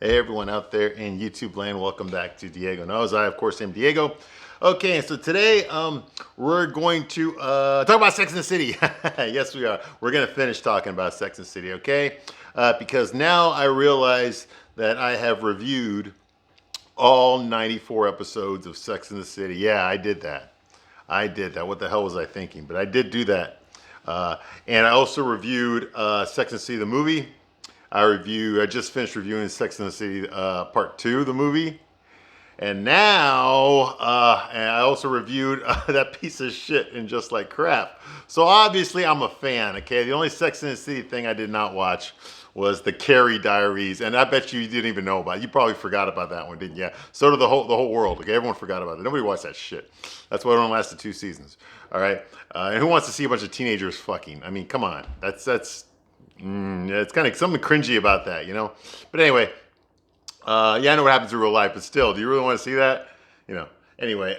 Hey everyone out there in YouTube land, welcome back to Diego Knows. I of course am Diego. Okay, and so today we're going to talk about Sex and the City. Yes, we are. We're going to finish talking about Sex and the City, okay? Because now I realize that I have reviewed all 94 episodes of Sex and the City. Yeah, I did that. I did that. What the hell was I thinking? But I did do that. And I also reviewed Sex and the City, the movie. I just finished reviewing Sex and the City Part 2, the movie. And now, and I also reviewed that piece of shit in Just Like Crap. So obviously I'm a fan, okay? The only Sex and the City thing I did not watch was the Carrie Diaries. And I bet you didn't even know about it. You probably forgot about that one, didn't you? Yeah. So did the whole world, okay? Everyone forgot about it. Nobody watched that shit. That's why it only lasted 2 seasons, all right? And who wants to see a bunch of teenagers fucking? I mean, come on. Yeah, it's kind of something cringy about that, you know? But anyway, yeah, I know what happens in real life, but still, do you really want to see that? You know, anyway,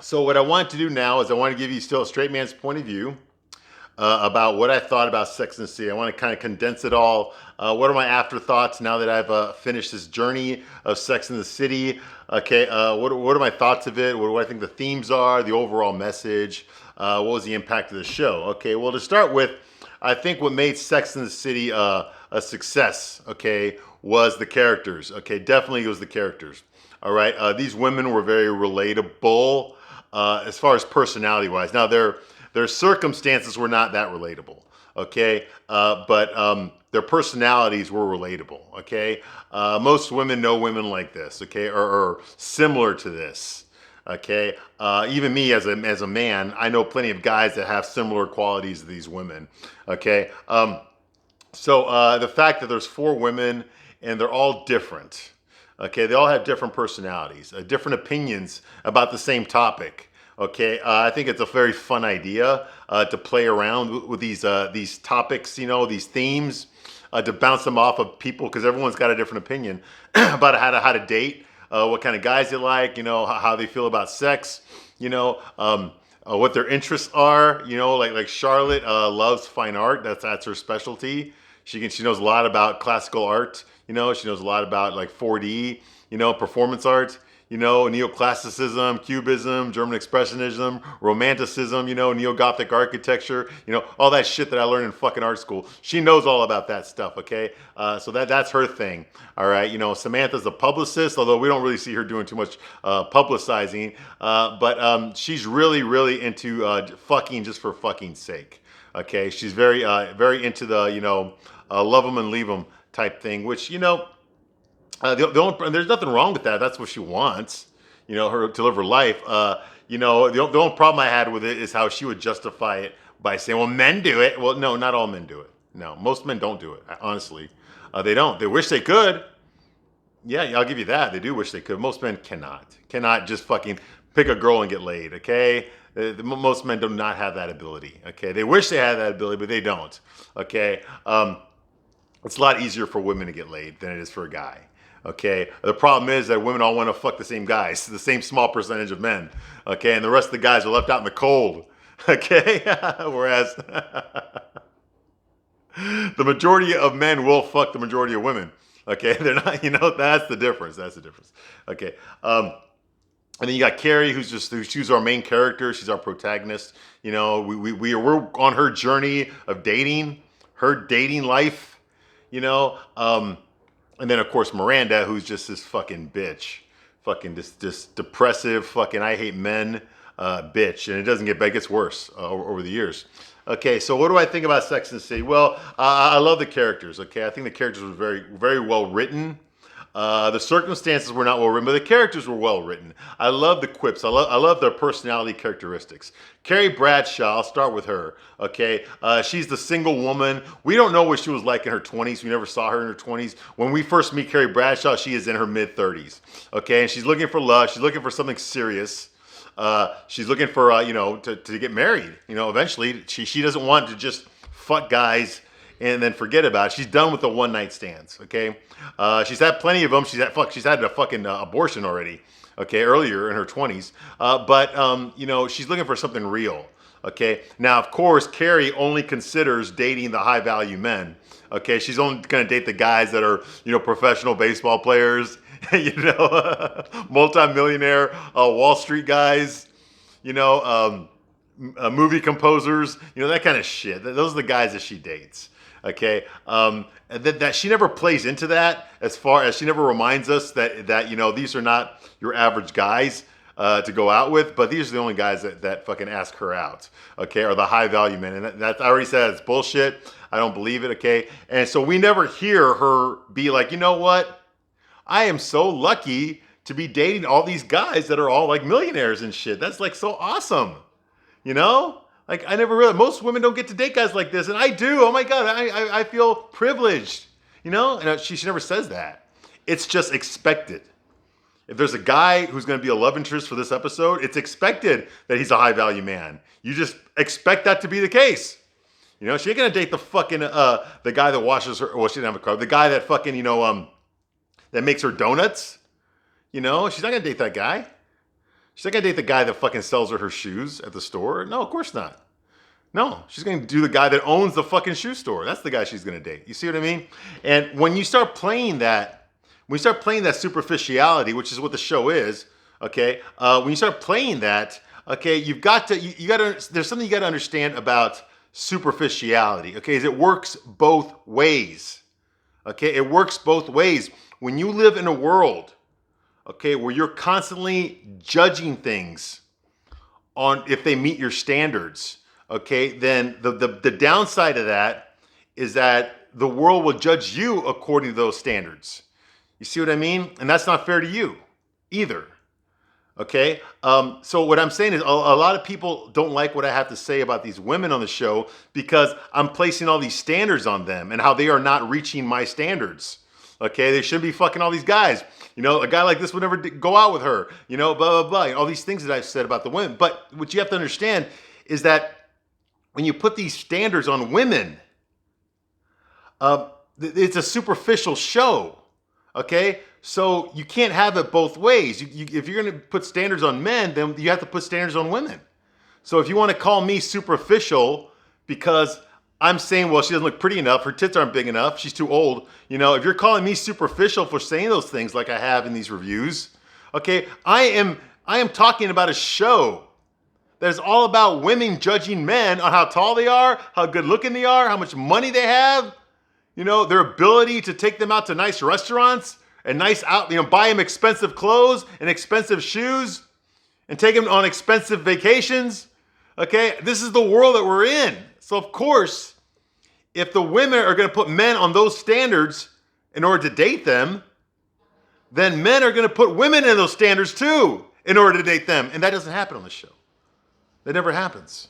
so what I want to do now is I want to give you still a straight man's point of view about what I thought about Sex and the City. I want to kind of condense it all. What are my afterthoughts now that I've finished this journey of Sex and the City? Okay, what are my thoughts of it? What do I think the themes are, the overall message? What was the impact of the show? Okay, well, to start with, I think what made Sex and the City a success, okay, was the characters. Okay, definitely it was the characters. All right, these women were very relatable as far as personality-wise. Now, their circumstances were not that relatable, okay, but their personalities were relatable, okay. Most women know women like this, okay, or similar to this. Okay, even me as a man, I know plenty of guys that have similar qualities to these women. Okay, so the fact that there's 4 women and they're all different. Okay, they all have different personalities, different opinions about the same topic. Okay, I think it's a very fun idea to play around with these topics, you know, these themes, to bounce them off of people because everyone's got a different opinion about how to date. What kind of guys they like, you know, how they feel about sex, you know, what their interests are, you know, like Charlotte loves fine art. That's her specialty. She knows a lot about classical art, you know. She knows a lot about like 4D, you know, performance art, you know, neoclassicism, cubism, German expressionism, romanticism, you know, neo-Gothic architecture, you know, all that shit that I learned in fucking art school. She knows all about that stuff, okay? So that's her thing, all right? You know, Samantha's a publicist, although we don't really see her doing too much publicizing, but she's really, really into fucking just for fucking sake, okay? She's very, very into the, you know, love them and leave them type thing, which, you know, there's nothing wrong with that. That's what she wants, you know, her to live her life. You know, the only problem I had with it is how she would justify it by saying, "Well, men do it." Well, no, not all men do it. No, most men don't do it. Honestly, they don't. They wish they could. Yeah, I'll give you that. They do wish they could. Most men cannot just fucking pick a girl and get laid. Okay, most men do not have that ability. Okay, they wish they had that ability, but they don't. Okay, it's a lot easier for women to get laid than it is for a guy. Okay, the problem is that women all want to fuck the same guys, the same small percentage of men. Okay, and the rest of the guys are left out in the cold. Okay, whereas the majority of men will fuck the majority of women. Okay, they're not. You know, that's the difference. That's the difference. Okay, and then you got Carrie, she's our main character. She's our protagonist. You know, we're on her journey of dating, her dating life. You know. And then of course Miranda, who's just this fucking bitch, fucking this depressive fucking I hate men bitch, and it doesn't get better, it gets worse over the years. Okay, so what do I think about Sex and the City? Well, I love the characters. Okay, I think the characters were very, very well written. The circumstances were not well written, but the characters were well written. I love the quips. I love their personality characteristics. Carrie Bradshaw, I'll start with her. Okay, she's the single woman. We don't know what she was like in her 20s. We never saw her in her 20s. When we first meet Carrie Bradshaw, she is in her mid 30s. Okay, and she's looking for love. She's looking for something serious. She's looking for you know, to get married. You know, eventually. She doesn't want to just fuck guys and then forget about it. She's done with the one night stands. Okay, she's had plenty of them. She's had a fucking abortion already. Okay, earlier in her 20s. But you know, she's looking for something real. Okay. Now, of course, Carrie only considers dating the high value men. Okay. She's only going to date the guys that are, professional baseball players, multimillionaire Wall Street guys, you know, movie composers, that kind of shit. Those are the guys that she dates. Okay. And that she never plays into that, as far as she never reminds us that these are not your average guys to go out with, but these are the only guys that fucking ask her out, okay, are the high value men. And that I already said it's bullshit. I don't believe it, okay? And so we never hear her be like, you know what? I am so lucky to be dating all these guys that are all like millionaires and shit. That's like so awesome, Like, I never realized most women don't get to date guys like this, and I do. Oh my God, I feel privileged, And she never says that. It's just expected. If there's a guy who's going to be a love interest for this episode, it's expected that he's a high value man. You just expect that to be the case. She ain't going to date the fucking, the guy that washes her, well, she didn't have a car, the guy that fucking, that makes her donuts. She's not going to date that guy. She's not going to date the guy that fucking sells her shoes at the store. No, of course not. No, she's going to do the guy that owns the fucking shoe store. That's the guy she's going to date. You see what I mean? And when you start playing that, superficiality, which is what the show is, okay? When you start playing that, okay, you got to, there's something you got to understand about superficiality, okay? Is it works both ways, okay? It works both ways. When you live in a world, okay, where you're constantly judging things on if they meet your standards, okay, then the downside of that is that the world will judge you according to those standards. You see what I mean? And that's not fair to you either. Okay? So what I'm saying is a lot of people don't like what I have to say about these women on the show because I'm placing all these standards on them and how they are not reaching my standards. Okay? They should be fucking all these guys. A guy like this would never go out with her. Blah, blah, blah. All these things that I've said about the women. But what you have to understand is that when you put these standards on women, it's a superficial show. Okay, so you can't have it both ways. If you're going to put standards on men, then you have to put standards on women. So if you want to call me superficial because I'm saying, well, she doesn't look pretty enough, her tits aren't big enough, she's too old, if you're calling me superficial for saying those things like I have in these reviews, okay, I am talking about a show that is all about women judging men on how tall they are, how good looking they are, how much money they have, their ability to take them out to nice restaurants and buy them expensive clothes and expensive shoes and take them on expensive vacations. Okay, this is the world that we're in. So of course, if the women are going to put men on those standards in order to date them, then men are going to put women in those standards too in order to date them. And that doesn't happen on the show. That never happens.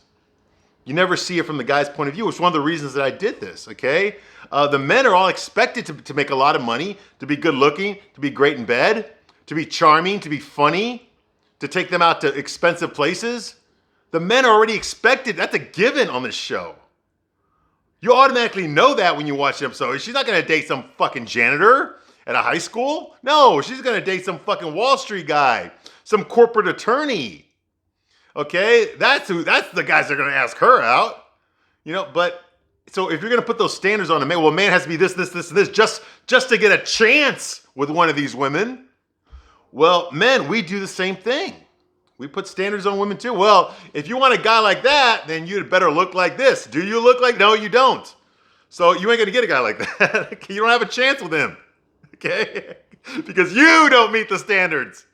You never see it from the guy's point of view, which is one of the reasons that I did this, okay? The men are all expected to make a lot of money, to be good looking, to be great in bed, to be charming, to be funny, to take them out to expensive places. The men are already expected. That's a given on this show. You automatically know that when you watch the episode. She's not going to date some fucking janitor at a high school. No, she's going to date some fucking Wall Street guy, some corporate attorney. Okay, that's the guys that are going to ask her out. But so if you're going to put those standards on a man, well, a man has to be this, just to get a chance with one of these women. Well, men, we do the same thing. We put standards on women too. Well, if you want a guy like that, then you'd better look like this. Do you look like? No, you don't. So you ain't going to get a guy like that. You don't have a chance with him. Okay? Because you don't meet the standards.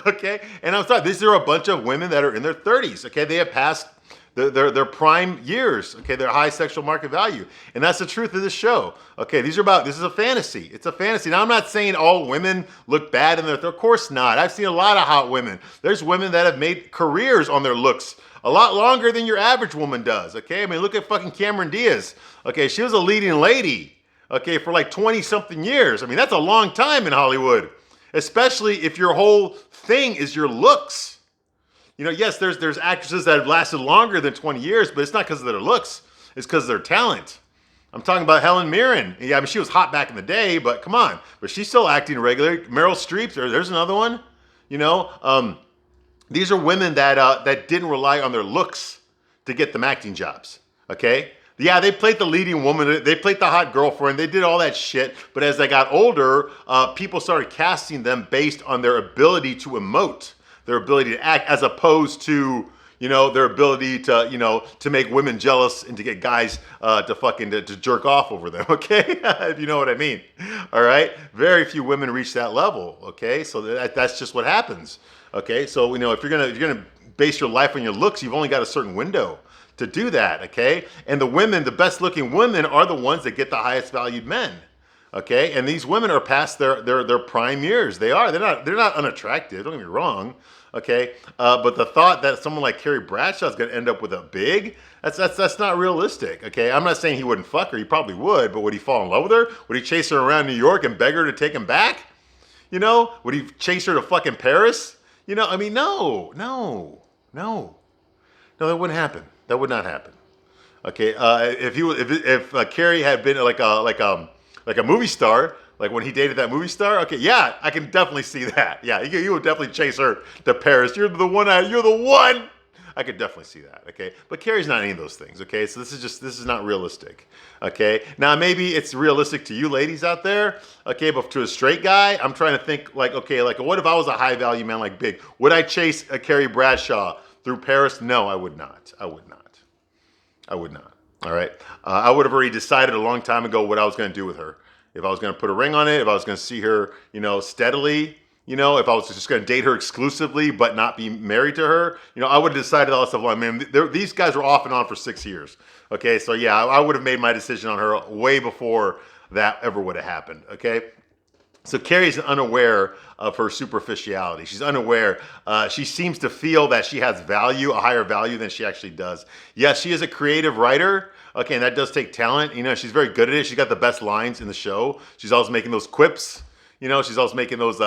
Okay, and I'm sorry, these are a bunch of women that are in their 30s. Okay, they have passed their prime years. Okay, their high sexual market value, and that's the truth of this show. Okay, this is a fantasy. It's a fantasy. Now, I'm not saying all women look bad in their. Of course not. I've seen a lot of hot women. There's women that have made careers on their looks a lot longer than your average woman does. Okay, I mean, look at fucking Cameron Diaz. Okay, she was a leading lady. Okay, for like 20 something years. I mean, that's a long time in Hollywood. Especially if your whole thing is your looks. Yes, there's actresses that have lasted longer than 20 years, but it's not because of their looks. It's because of their talent. I'm talking about Helen Mirren. Yeah, I mean, she was hot back in the day, but come on. But she's still acting regularly. Meryl Streep, there's another one. These are women that didn't rely on their looks to get them acting jobs. Okay? Yeah, they played the leading woman. They played the hot girlfriend. They did all that shit. But as they got older, people started casting them based on their ability to emote, their ability to act, as opposed to, you know, their ability to, you know, to make women jealous and to get guys to jerk off over them. Okay, if you know what I mean. All right. Very few women reach that level. Okay, so that's just what happens. Okay, so you know, if you're gonna base your life on your looks, you've only got a certain window to do that, okay? And the women, the best looking women, are the ones that get the highest valued men, okay? And these women are past their prime years. They are. They're not unattractive. Don't get me wrong, okay? But the thought that someone like Carrie Bradshaw is going to end up with a big, that's not realistic, okay? I'm not saying he wouldn't fuck her. He probably would, but would he fall in love with her? Would he chase her around New York and beg her to take him back? You know? Would he chase her to fucking Paris? You know? I mean, no, that wouldn't happen. That would not happen. Okay, if Carrie had been like a movie star, like when he dated that movie star, okay, yeah, I can definitely see that. Yeah, you would definitely chase her to Paris. You're the one. I could definitely see that. Okay, but Carrie's not any of those things. Okay, so this is not realistic. Okay, now maybe it's realistic to you ladies out there. Okay, but to a straight guy, I'm trying to think like, okay, like what if I was a high value man like Big? Would I chase a Carrie Bradshaw through Paris? No, I would not. I would not. All right. I would have already decided a long time ago what I was going to do with her. If I was going to put a ring on it, if I was going to see her, you know, steadily, you know, if I was just going to date her exclusively but not be married to her, you know, I would have decided all that stuff. I mean, these guys were off and on for 6 years. Okay. So yeah, I would have made my decision on her way before that ever would have happened. Okay. So Carrie's unaware of her superficiality. She's unaware. She seems to feel that she has value, a higher value than she actually does. Yes, she is a creative writer. Okay, and that does take talent. You know, she's very good at it. She's got the best lines in the show. She's always making those quips. You know, she's always making those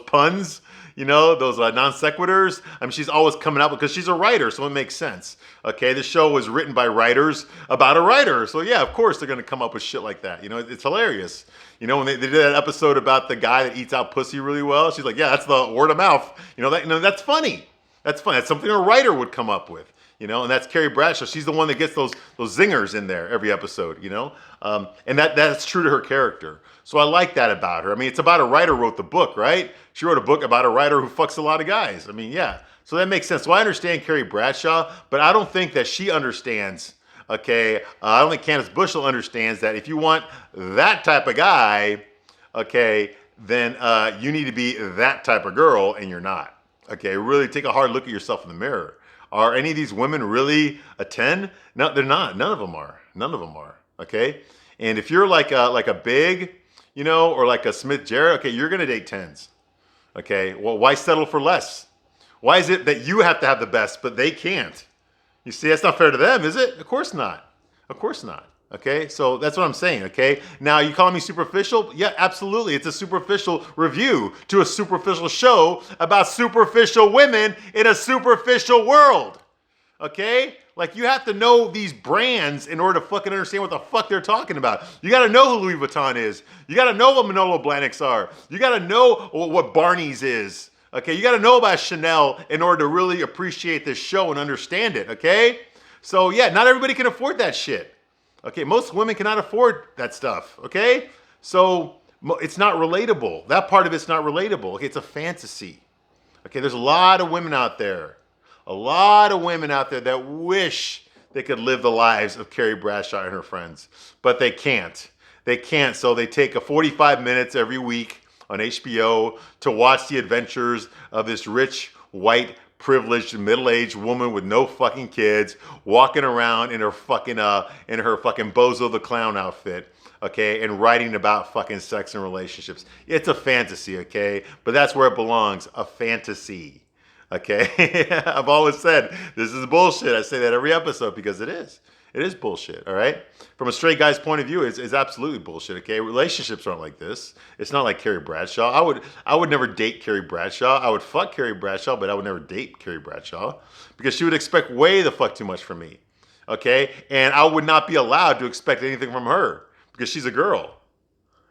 puns. You know, those non sequiturs. I mean, she's always coming up because she's a writer, so it makes sense. Okay, the show was written by writers about a writer, so yeah, of course they're gonna come up with shit like that. You know, it's hilarious. You know, when they did that episode about the guy that eats out pussy really well, she's like, yeah, that's the word of mouth. You know, that's funny. That's funny. That's something a writer would come up with. You know, and that's Carrie Bradshaw. She's the one that gets those zingers in there every episode, you know? And that's true to her character. So I like that about her. I mean, it's about a writer wrote the book, right? She wrote a book about a writer who fucks a lot of guys. I mean, yeah. So that makes sense. So I understand Carrie Bradshaw, but I don't think that she understands, okay? I don't think Candace Bushel understands that if you want that type of guy, okay, then you need to be that type of girl, and you're not. Okay, really take a hard look at yourself in the mirror. Are any of these women really a 10? No, they're not. None of them are. None of them are. Okay? And if you're like a Big, you know, or like a Smith Jarrett, okay, you're going to date 10s. Okay? Well, why settle for less? Why is it that you have to have the best, but they can't? You see, that's not fair to them, is it? Of course not. Of course not. Okay, so that's what I'm saying, okay? Now, you calling me superficial? Yeah, absolutely. It's a superficial review to a superficial show about superficial women in a superficial world, okay? Like, you have to know these brands in order to fucking understand what the fuck they're talking about. You gotta know who Louis Vuitton is. You gotta know what Manolo Blahniks are. You gotta know what Barney's is, okay? You gotta know about Chanel in order to really appreciate this show and understand it, okay? So, yeah, not everybody can afford that shit. Okay, most women cannot afford that stuff, okay? So it's not relatable. That part of it's not relatable. Okay, it's a fantasy. Okay, there's a lot of women out there. That wish they could live the lives of Carrie Bradshaw and her friends, but they can't. They can't, so they take a 45 minutes every week on HBO to watch the adventures of this rich, white, privileged middle-aged woman with no fucking kids walking around in her fucking Bozo the Clown outfit, okay, and writing about fucking sex and relationships. It's a fantasy, okay, but that's where it belongs, a fantasy, okay? I've always said this is bullshit. I say that every episode because it is. It is bullshit, all right? From a straight guy's point of view, it's absolutely bullshit, okay? Relationships aren't like this. It's not like Carrie Bradshaw. I would never date Carrie Bradshaw. I would fuck Carrie Bradshaw, but I would never date Carrie Bradshaw because she would expect way the fuck too much from me, okay? And I would not be allowed to expect anything from her because she's a girl.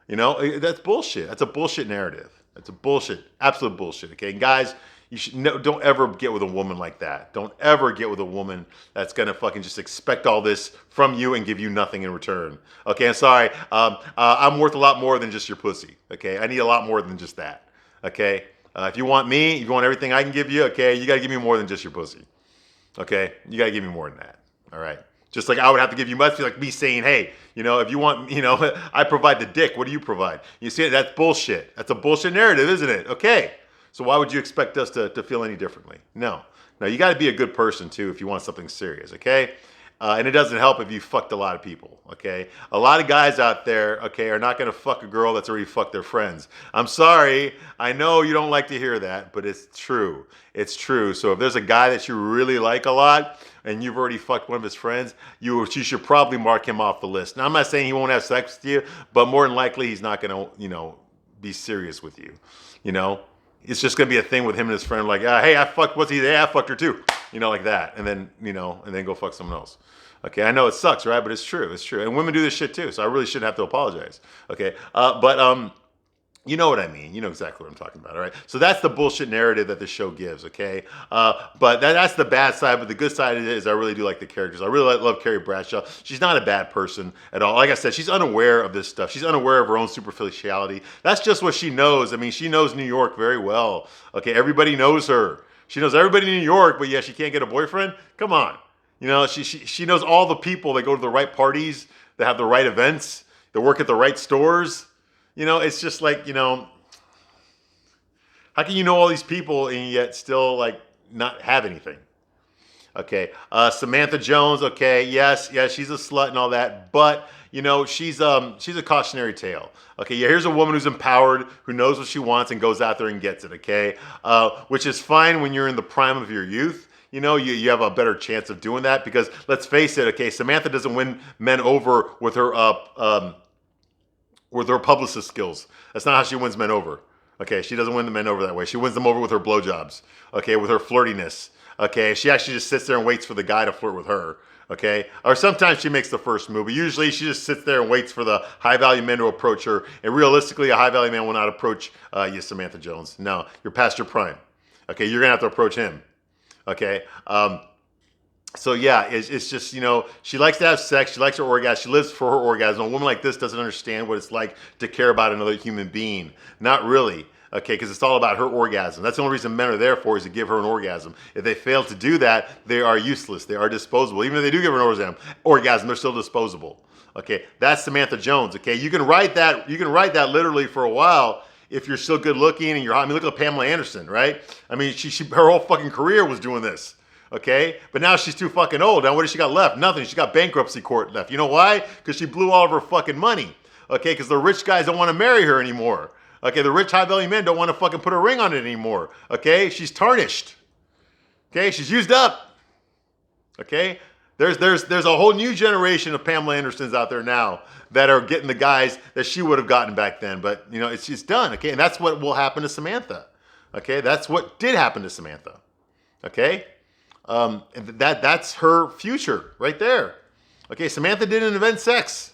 You know, that's bullshit. That's a bullshit narrative. That's a bullshit, absolute bullshit, okay? And guys, You should no, don't ever get with a woman like that. Don't ever get with a woman that's gonna fucking just expect all this from you and give you nothing in return. Okay, I'm sorry. I'm worth a lot more than just your pussy. Okay, I need a lot more than just that. Okay, if you want me, if you want everything I can give you, okay, you gotta give me more than just your pussy. Okay, you gotta give me more than that. All right. Just like I would have to give you, must be like me saying, hey, if you want, I provide the dick. What do you provide? You see, that's bullshit. That's a bullshit narrative, isn't it? Okay. So why would you expect us to feel any differently? No. No, you got to be a good person too if you want something serious. Okay. And it doesn't help if you fucked a lot of people, okay? A lot of guys out there, okay, are not gonna fuck a girl that's already fucked their friends. I'm sorry, I know you don't like to hear that, but it's true. It's true. So if there's a guy that you really like a lot and you've already fucked one of his friends, you should probably mark him off the list. Now, I'm not saying he won't have sex with you, but more than likely he's not gonna, be serious with you, It's just gonna be a thing with him and his friend, like, hey, I fucked, what's he? Hey, I fucked her too, like that, and then, and then go fuck someone else. Okay, I know it sucks, right? But it's true, and women do this shit too, so I really shouldn't have to apologize. Okay, but you know what I mean. You know exactly what I'm talking about, all right? So that's the bullshit narrative that the show gives, okay? But that's the bad side, but the good side of it is I really do like the characters. I really love Carrie Bradshaw. She's not a bad person at all. Like I said, she's unaware of this stuff. She's unaware of her own superficiality. That's just what she knows. I mean, she knows New York very well, okay? Everybody knows her. She knows everybody in New York, but yeah, she can't get a boyfriend? Come on. She knows all the people that go to the right parties, that have the right events, that work at the right stores. It's just like, how can you know all these people and yet still like not have anything? Okay. Samantha Jones. Okay. Yes. She's a slut and all that, but she's a cautionary tale. Okay. Yeah. Here's a woman who's empowered, who knows what she wants and goes out there and gets it. Okay. Which is fine when you're in the prime of your youth. You have a better chance of doing that because let's face it. Okay. Samantha doesn't win men over with her publicist skills. That's not how she wins men over. Okay, she doesn't win the men over that way. She wins them over with her blowjobs. Okay, with her flirtiness. Okay, she actually just sits there and waits for the guy to flirt with her. Okay, or sometimes she makes the first move, but usually she just sits there and waits for the high value men to approach her. And realistically, a high value man will not approach you, Samantha Jones. No, you're past your prime. Okay, you're gonna have to approach him. Okay. So yeah, it's just, she likes to have sex. She likes her orgasm. She lives for her orgasm. A woman like this doesn't understand what it's like to care about another human being. Not really. Okay, because it's all about her orgasm. That's the only reason men are there for is to give her an orgasm. If they fail to do that, they are useless. They are disposable. Even if they do give her an orgasm, they're still disposable. Okay, that's Samantha Jones. Okay, you can write that. You can write that literally for a while if you're still good looking and you're hot. I mean, look at Pamela Anderson, right? I mean, her whole fucking career was doing this. Okay, but now she's too fucking old. Now what has she got left? Nothing. She got bankruptcy court left. You know why? Because she blew all of her fucking money. Okay, because the rich guys don't want to marry her anymore. Okay, the rich high value men don't want to fucking put a ring on it anymore. Okay, she's tarnished. Okay, she's used up. Okay, there's a whole new generation of Pamela Andersons out there now that are getting the guys that she would have gotten back then. But it's done. Okay, and that's what will happen to Samantha. Okay, that's what did happen to Samantha. Okay. That's her future right there. Okay, Samantha didn't invent sex.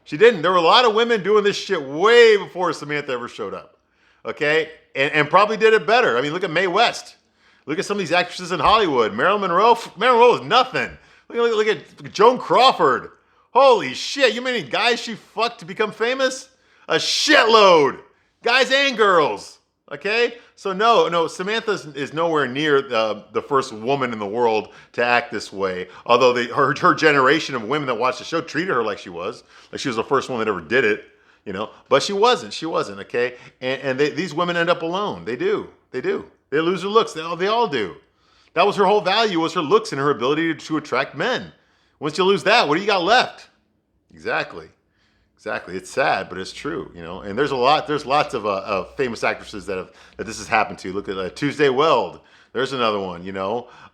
She didn't. There were a lot of women doing this shit way before Samantha ever showed up. Okay, and probably did it better. I mean, look at Mae West. Look at some of these actresses in Hollywood. Marilyn Monroe. Marilyn Monroe is nothing. Look at Joan Crawford. Holy shit! You mean any guys she fucked to become famous? A shitload, guys and girls. Okay, so no, Samantha is nowhere near the first woman in the world to act this way. Although her generation of women that watched the show treated her like she was the first one that ever did it, But she wasn't. Okay, and these women end up alone. They do. They lose their looks. They all do. That was her whole value, was her looks and her ability to attract men. Once you lose that, what do you got left? Exactly. It's sad, but it's true, And there's lots of famous actresses that this has happened to. Look at Tuesday Weld. There's another one,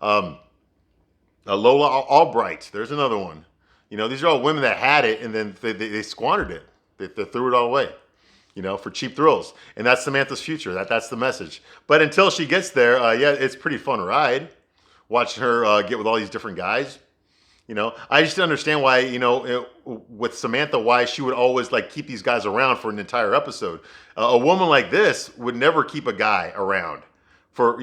Lola Albright. There's another one. These are all women that had it and then they squandered it. They threw it all away, for cheap thrills. And that's Samantha's future. That's the message. But until she gets there, yeah, it's a pretty fun ride watching her get with all these different guys. I just understand why, with Samantha, why she would always keep these guys around for an entire episode. A woman like this would never keep a guy around for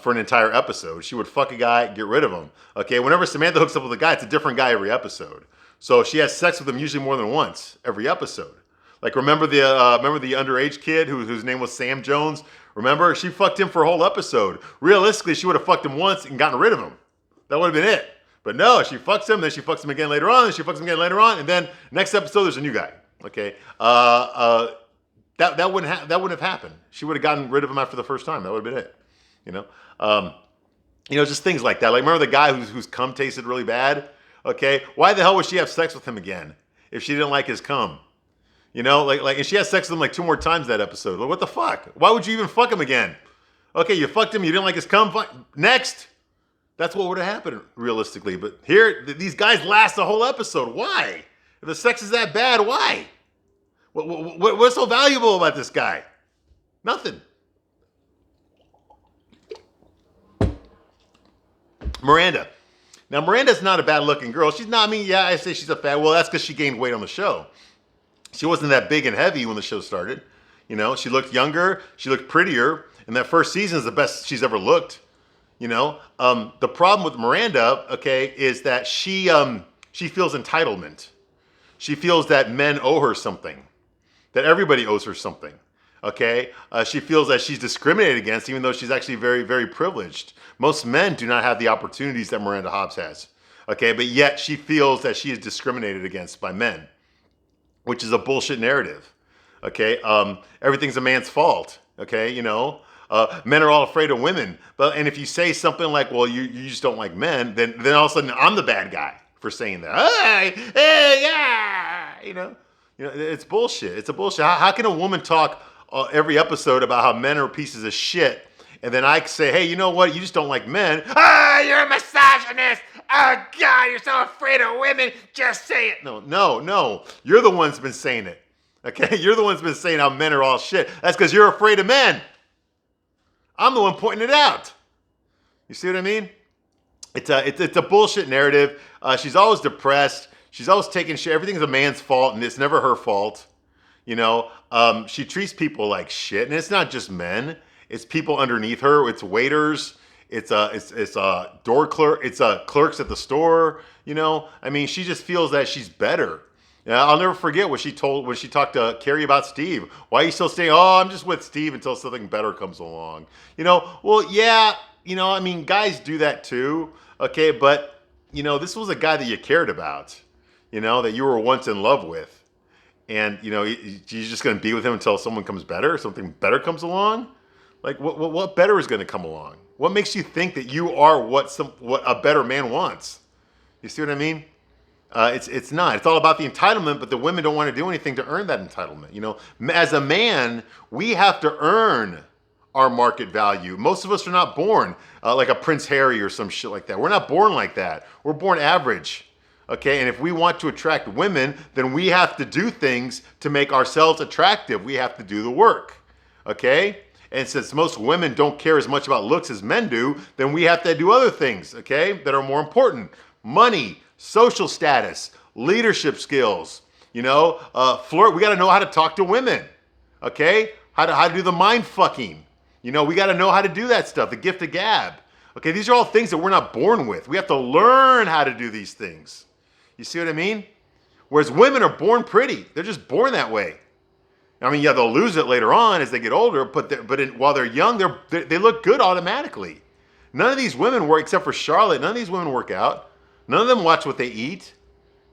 for an entire episode. She would fuck a guy, get rid of him. Okay, whenever Samantha hooks up with a guy, it's a different guy every episode. So she has sex with him usually more than once every episode. Like remember the underage kid whose name was Sam Jones? Remember, she fucked him for a whole episode. Realistically, she would have fucked him once and gotten rid of him. That would have been it. But no, she fucks him, then she fucks him again later on, then she fucks him again later on, and then next episode there's a new guy. Okay, that wouldn't have happened. She would have gotten rid of him after the first time. That would have been it. Just things like that. Like remember the guy whose cum tasted really bad? Okay, why the hell would she have sex with him again if she didn't like his cum? And she has sex with him like 2 more times that episode. Like what the fuck? Why would you even fuck him again? Okay, you fucked him, you didn't like his cum. Next. That's what would have happened realistically. But here, these guys last the whole episode. Why? If the sex is that bad, why? What's so valuable about this guy? Nothing. Miranda. Now, Miranda's not a bad-looking girl. She's not, I say she's a fat. Well, that's because she gained weight on the show. She wasn't that big and heavy when the show started. She looked younger. She looked prettier. And that first season is the best she's ever looked. The problem with Miranda, okay, is that she feels entitlement. She feels that men owe her something, that everybody owes her something. Okay, she feels that she's discriminated against, even though she's actually very, very privileged. Most men do not have the opportunities that Miranda Hobbs has. Okay, but yet she feels that she is discriminated against by men, which is a bullshit narrative. Okay, everything's a man's fault. Okay, men are all afraid of women. And if you say something like, well, you just don't like men, then all of a sudden I'm the bad guy for saying that. Hey, yeah, it's bullshit. It's a bullshit. How can a woman talk every episode about how men are pieces of shit, and then I say, hey, you know what? You just don't like men. You're a misogynist. Oh, God, you're so afraid of women. Just say it. No. You're the one's been saying it. Okay? You're the one's been saying how men are all shit. That's because you're afraid of men. I'm the one pointing it out. You see what I mean? It's a bullshit narrative. She's always depressed. She's always taking shit. Everything's a man's fault, and it's never her fault. She treats people like shit, and it's not just men. It's people underneath her. It's waiters. It's door clerk. It's clerks at the store. She just feels that she's better. I'll never forget what she told when she talked to Carrie about Steve. Why are you still staying? Oh, I'm just with Steve until something better comes along. Well, yeah. Guys do that too. Okay, but this was a guy that you cared about. That you were once in love with. And, you're just going to be with him until someone comes better, something better comes along? Like, what better is going to come along? What makes you think that you are what a better man wants? You see what I mean? It's not. It's all about the entitlement, but the women don't want to do anything to earn that entitlement. As a man, we have to earn our market value. Most of us are not born like a Prince Harry or some shit like that. We're not born like that. We're born average. Okay, and if we want to attract women, then we have to do things to make ourselves attractive. We have to do the work. Okay? And since most women don't care as much about looks as men do, then we have to do other things, okay, that are more important. Money, social status, leadership skills, flirt. We got to know how to talk to women, okay? How to do the mind fucking. We got to know how to do that stuff, the gift of gab. Okay, these are all things that we're not born with. We have to learn how to do these things. You see what I mean? Whereas women are born pretty. They're just born that way. They'll lose it later on as they get older, but while they're young, they look good automatically. None of these women work, except for Charlotte, none of these women work out. None of them watch what they eat.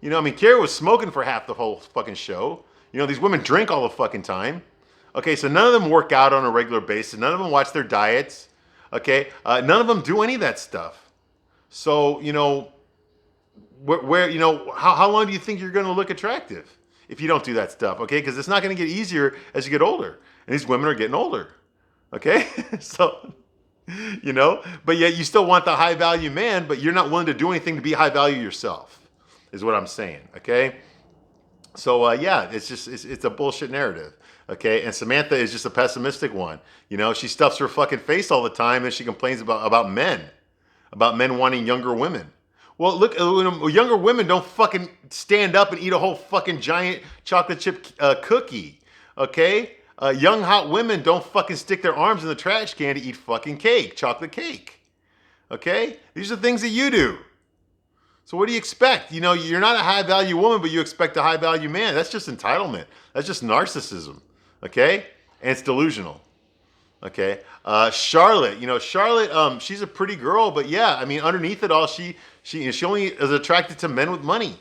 Carrie was smoking for half the whole fucking show. These women drink all the fucking time. Okay, so none of them work out on a regular basis. None of them watch their diets. Okay, none of them do any of that stuff. So, how long do you think you're going to look attractive if you don't do that stuff? Okay, because it's not going to get easier as you get older, and these women are getting older. Okay, so but yet you still want the high value man, but you're not willing to do anything to be high value yourself, is what I'm saying. Okay, so it's a bullshit narrative. Okay, and Samantha is just a pessimistic one. She stuffs her fucking face all the time, and she complains about men wanting younger women. Well, look, younger women don't fucking stand up and eat a whole fucking giant chocolate chip cookie. Okay, Young hot women don't fucking stick their arms in the trash can to eat fucking cake, chocolate cake. Okay? These are things that you do. So what do you expect? You know, you're not a high value woman, but you expect a high value man. That's just entitlement. That's just narcissism. Okay? And it's delusional. Okay? Charlotte, Charlotte, she's a pretty girl, but yeah, I mean, underneath it all, she only is attracted to men with money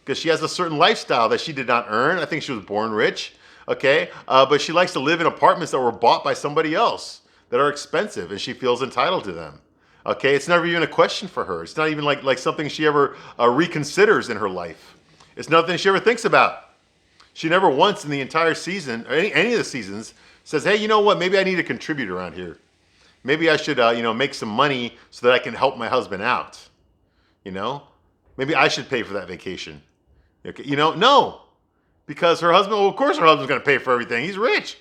because she has a certain lifestyle that she did not earn. I think she was born rich. Okay? But she likes to live in apartments that were bought by somebody else that are expensive, and she feels entitled to them. Okay, it's never even a question for her. It's not even like something she ever reconsiders in her life. It's nothing she ever thinks about. She never once in the entire season, or any of the seasons, says, hey, you know what, maybe I need to contribute around here. Maybe I should, make some money so that I can help my husband out. You know? Maybe I should pay for that vacation. Okay, no. Because her husband, well, of course her husband's going to pay for everything. He's rich.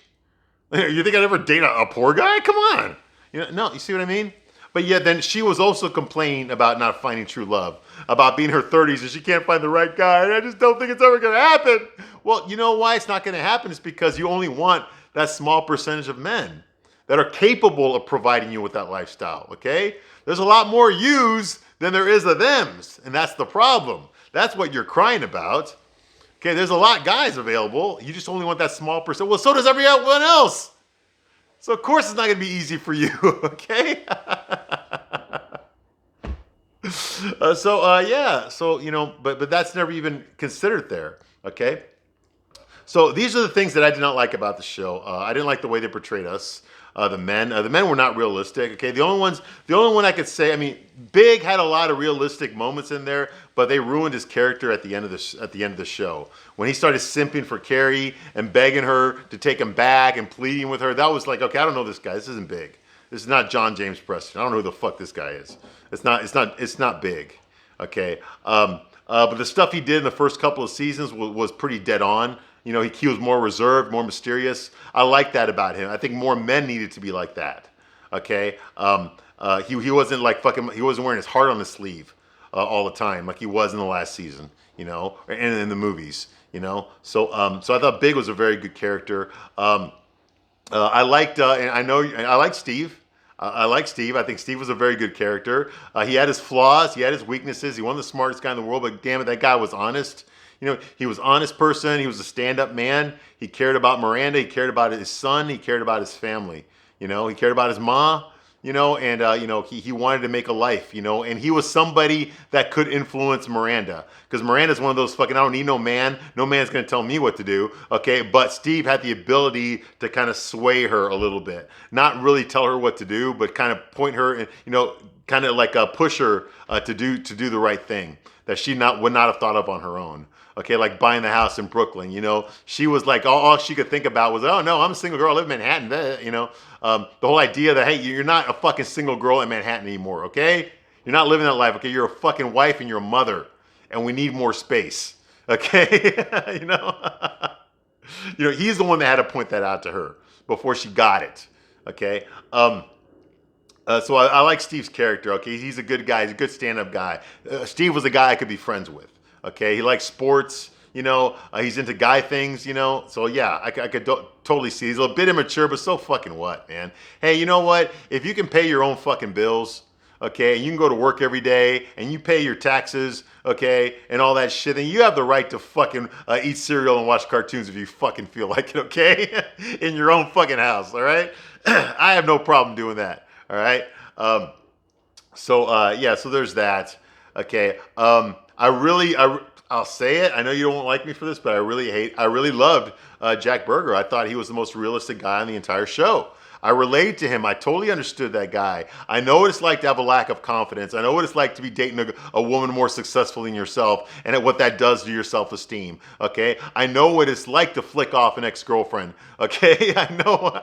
You think I'd ever date a poor guy? Come on. No, you see what I mean? But yet then she was also complaining about not finding true love, about being in her 30s and she can't find the right guy. And I just don't think it's ever going to happen. Well, you know why it's not going to happen? It's because you only want that small percentage of men that are capable of providing you with that lifestyle, okay? There's a lot more yous than there is of thems, and that's the problem. That's what you're crying about. Okay, there's a lot of guys available. You just only want that small percent. Well, so does everyone else. So of course it's not going to be easy for you, okay? But that's never even considered there, okay? So these are the things that I did not like about the show. I didn't like the way they portrayed us, the men. The men were not realistic, okay? The only one I could say, I mean, Big had a lot of realistic moments in there, but they ruined his character at the end of the show. When he started simping for Carrie and begging her to take him back and pleading with her, that was like, okay, I don't know this guy. This isn't Big. This is not John James Preston. I don't know who the fuck this guy is. It's not Big, okay? But the stuff he did in the first couple of seasons was pretty dead on. He was more reserved, more mysterious. I like that about him. I think more men needed to be like that. Okay, he wasn't like fucking. He wasn't wearing his heart on his sleeve all the time like he was in the last season. And in the movies. So I thought Big was a very good character. I liked, and I like Steve. I like Steve. I think Steve was a very good character. He had his flaws. He had his weaknesses. He wasn't the smartest guy in the world, but damn it, that guy was honest. He was an honest person. He was a stand-up man. He cared about Miranda. He cared about his son. He cared about his family. He cared about his ma. And he wanted to make a life. And he was somebody that could influence Miranda, because Miranda's one of those fucking, I don't need no man. No man's gonna tell me what to do. Okay, but Steve had the ability to kind of sway her a little bit, not really tell her what to do, but kind of point her, and kind of like push her to do the right thing that she would not have thought of on her own. Okay, like buying the house in Brooklyn. She was like, all she could think about was, oh no, I'm a single girl, I live in Manhattan. The whole idea that, hey, you're not a fucking single girl in Manhattan anymore, okay? You're not living that life, okay? You're a fucking wife and you're a mother, and we need more space, okay? He's the one that had to point that out to her before she got it, okay? So I like Steve's character, okay? He's a good guy. He's a good stand-up guy. Steve was a guy I could be friends with. Okay, he likes sports, he's into guy things, so yeah, I could totally see. He's a bit immature, but so fucking what, man? Hey, you know what? If you can pay your own fucking bills, okay, and you can go to work every day, and you pay your taxes, okay, and all that shit, then you have the right to fucking eat cereal and watch cartoons if you fucking feel like it, okay? In your own fucking house, all right? I have no problem doing that, all right? So there's that, okay? I'll say it. I know you don't like me for this, but I really loved Jack Berger. I thought he was the most realistic guy on the entire show. I related to him. I totally understood that guy. I know what it's like to have a lack of confidence. I know what it's like to be dating a woman more successful than yourself, and what that does to your self-esteem. Okay? I know what it's like to flick off an ex-girlfriend. Okay? I know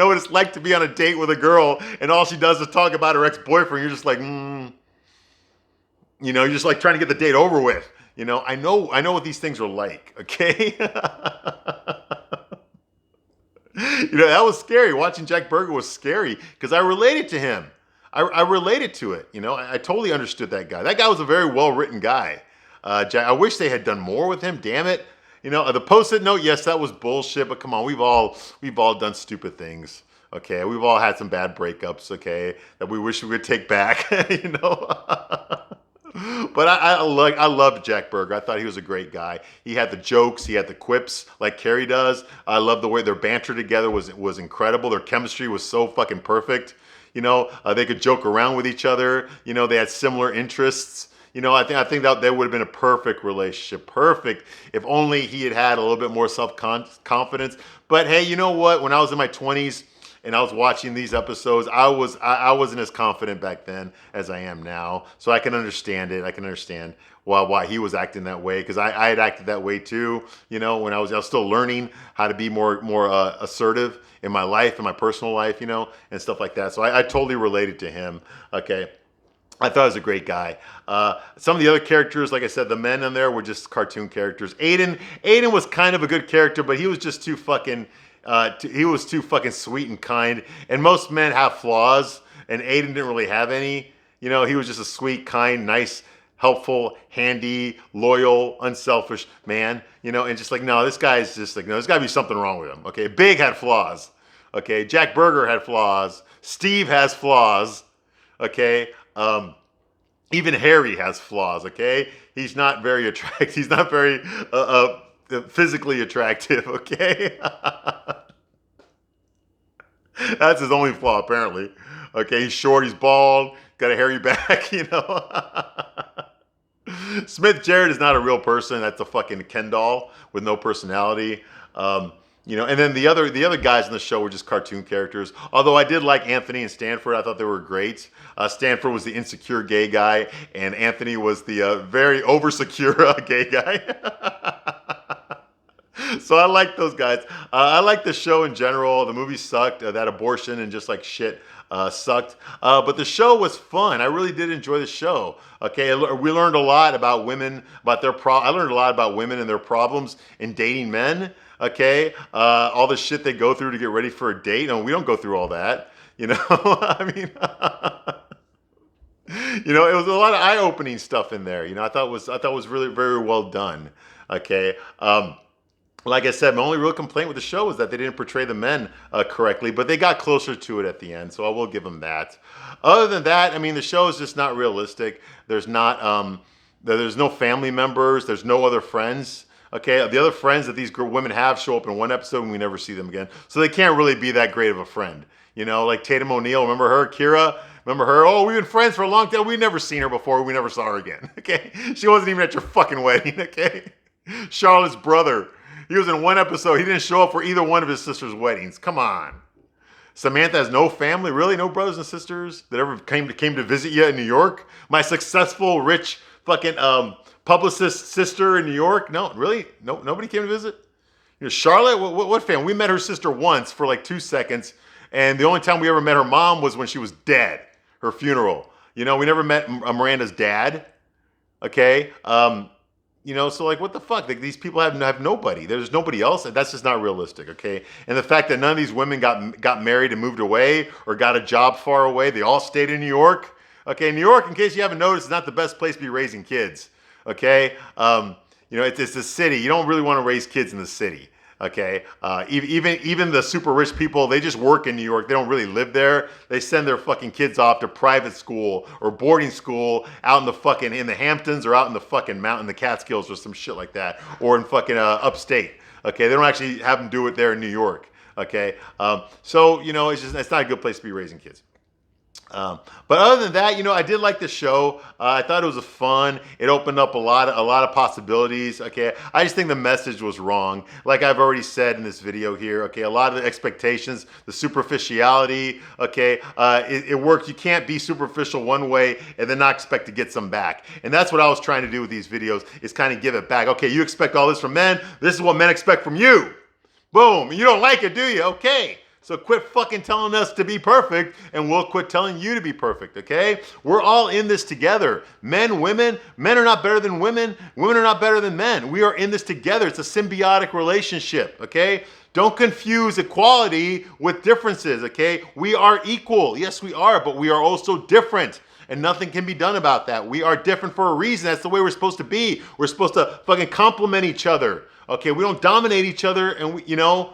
what it's like to be on a date with a girl, and all she does is talk about her ex-boyfriend. You're just like, you're just like trying to get the date over with. I know what these things are like, okay? That was scary. Watching Jack Berger was scary because I related to him. I related to it. I totally understood that guy. That guy was a very well-written guy. I wish they had done more with him. Damn it. The Post-it note, yes, that was bullshit, but come on, we've all done stupid things. Okay, we've all had some bad breakups, okay, that we wish we would take back, But I loved Jack Berger. I thought he was a great guy. He had the jokes, he had the quips like Carrie does. I love the way their banter together was incredible. Their chemistry was so fucking perfect. They could joke around with each other. They had similar interests. I think that would have been a perfect relationship. Perfect if only he had a little bit more self-confidence. But hey, you know what? When I was in my 20s and I was watching these episodes, I wasn't as confident back then as I am now. So I can understand it. I can understand why he was acting that way, because I had acted that way too. When I was still learning how to be more assertive in my life, in my personal life, and stuff like that. So I totally related to him. Okay. I thought he was a great guy. Some of the other characters, like I said, the men in there were just cartoon characters. Aiden was kind of a good character, but he was just too fucking sweet and kind. And most men have flaws, and Aiden didn't really have any. He was just a sweet, kind, nice, helpful, handy, loyal, unselfish man. And just like, no, this guy's just like, no, there's got to be something wrong with him. Okay, Big had flaws. Okay, Jack Berger had flaws. Steve has flaws. Okay. Even Harry has flaws, okay? He's not very attractive. He's not very physically attractive, okay? That's his only flaw, apparently. Okay, he's short, he's bald, got a hairy back, Smith Jerrod is not a real person. That's a fucking Ken doll with no personality. And then the other guys in the show were just cartoon characters. Although I did like Anthony and Stanford. I thought they were great. Stanford was the insecure gay guy, and Anthony was the very oversecure gay guy. So I like those guys. I like the show in general. The movie sucked. That abortion and just like shit sucked. But the show was fun. I really did enjoy the show. Okay, we learned a lot about women, about their I learned a lot about women and their problems in dating men. Okay, all the shit they go through to get ready for a date. No, we don't go through all that. I mean, it was a lot of eye-opening stuff in there. I thought it was really very well done. Okay. Like I said, my only real complaint with the show was that they didn't portray the men correctly, but they got closer to it at the end, so I will give them that. Other than that, I mean, the show is just not realistic. There's no family members. There's no other friends. Okay, the other friends that these women have show up in one episode and we never see them again. So they can't really be that great of a friend. Like Tatum O'Neal, remember her? Kira, remember her? Oh, we've been friends for a long time. We've never seen her before. We never saw her again. Okay, she wasn't even at your fucking wedding. Okay, Charlotte's brother, he was in one episode. He didn't show up for either one of his sister's weddings. Come on. Samantha has no family, really? No brothers and sisters that ever came to visit you in New York? My successful, rich, fucking publicist sister in New York? No, really? No, nobody came to visit? Charlotte? What family? We met her sister once for like 2 seconds, and the only time we ever met her mom was when she was dead, her funeral. We never met Miranda's dad. Okay? So like, what the fuck? Like, these people have nobody. There's nobody else. And that's just not realistic, okay? And the fact that none of these women got married and moved away or got a job far away, they all stayed in New York. Okay, New York, in case you haven't noticed, is not the best place to be raising kids. Okay, it's a city. You don't really want to raise kids in the city. Okay, even the super rich people, they just work in New York. They don't really live there. They send their fucking kids off to private school or boarding school out in the Hamptons or out in the fucking mountain, the Catskills or some shit like that, or in fucking upstate. Okay, they don't actually have them do it there in New York. Okay, so it's not a good place to be raising kids. But other than that, I did like the show. I thought it was fun. It opened up a lot of possibilities. Okay, I just think the message was wrong. Like I've already said in this video here. Okay, a lot of the expectations, the superficiality. Okay, it works. You can't be superficial one way and then not expect to get some back. And that's what I was trying to do with these videos, is kind of give it back. Okay, you expect all this from men. This is what men expect from you. Boom. You don't like it, do you? Okay. So quit fucking telling us to be perfect, and we'll quit telling you to be perfect, okay? We're all in this together. Men, women. Men are not better than women. Women are not better than men. We are in this together. It's a symbiotic relationship, okay? Don't confuse equality with differences, okay? We are equal. Yes, we are, but we are also different. And nothing can be done about that. We are different for a reason. That's the way we're supposed to be. We're supposed to fucking complement each other. Okay, we don't dominate each other, and we don't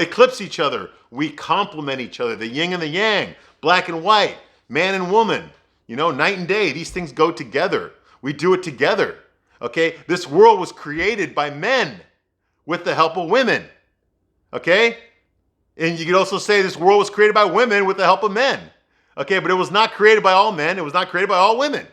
eclipse each other. We complement each other. The yin and the yang, black and white, man and woman. Night and day. These things go together. We do it together. Okay, this world was created by men with the help of women. Okay, and you could also say this world was created by women with the help of men. Okay, but it was not created by all men. It was not created by all women.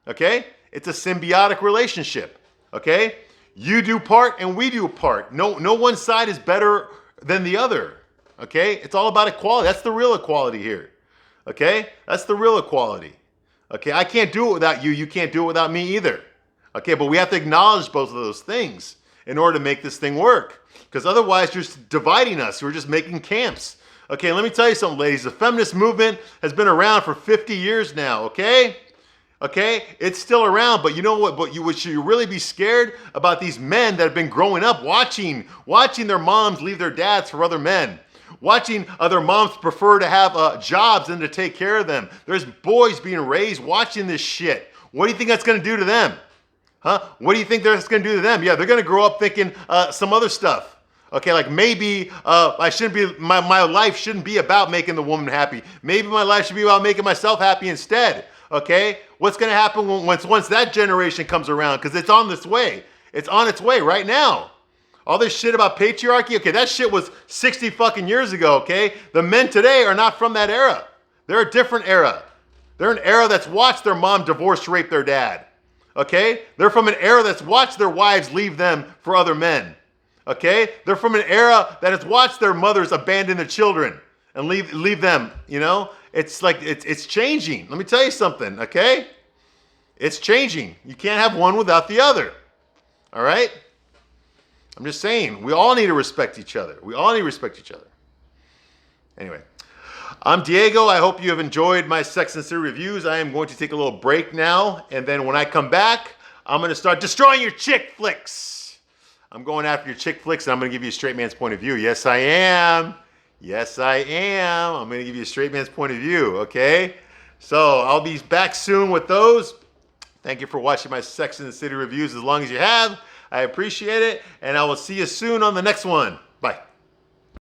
Okay, it's a symbiotic relationship. Okay. You do part and we do part. No one side is better than the other. Okay? It's all about equality. That's the real equality here. Okay? That's the real equality. Okay? I can't do it without you. You can't do it without me either. Okay? But we have to acknowledge both of those things in order to make this thing work. Because otherwise, you're just dividing us. We're just making camps. Okay? Let me tell you something, ladies. The feminist movement has been around for 50 years now. Okay? Okay, it's still around, but you know what? But should you really be scared about these men that have been growing up watching their moms leave their dads for other men, watching other moms prefer to have jobs than to take care of them. There's boys being raised watching this shit. What do you think that's going to do to them? Huh? What do you think that's going to do to them? Yeah, they're going to grow up thinking some other stuff. Okay, like maybe I shouldn't be. My life shouldn't be about making the woman happy. Maybe my life should be about making myself happy instead. Okay, what's going to happen once that generation comes around? Because it's on its way. It's on its way right now. All this shit about patriarchy. Okay, that shit was 60 fucking years ago. Okay, the men today are not from that era. They're a different era. They're an era that's watched their mom divorce rape their dad. Okay, they're from an era that's watched their wives leave them for other men. Okay, they're from an era that has watched their mothers abandon their children and leave them. It's like it's changing. Let me tell you something, okay? It's changing. You can't have one without the other. All right? I'm just saying, we all need to respect each other. We all need to respect each other. Anyway, I'm Diego. I hope you have enjoyed my Sex and the City reviews. I am going to take a little break now, and then when I come back, I'm going to start destroying your chick flicks. I'm going after your chick flicks, and I'm going to give you a straight man's point of view. Yes, I am. Yes, I am. I'm going to give you a straight man's point of view, okay? So I'll be back soon with those. Thank you for watching my Sex and the City reviews as long as you have. I appreciate it, and I will see you soon on the next one. Bye.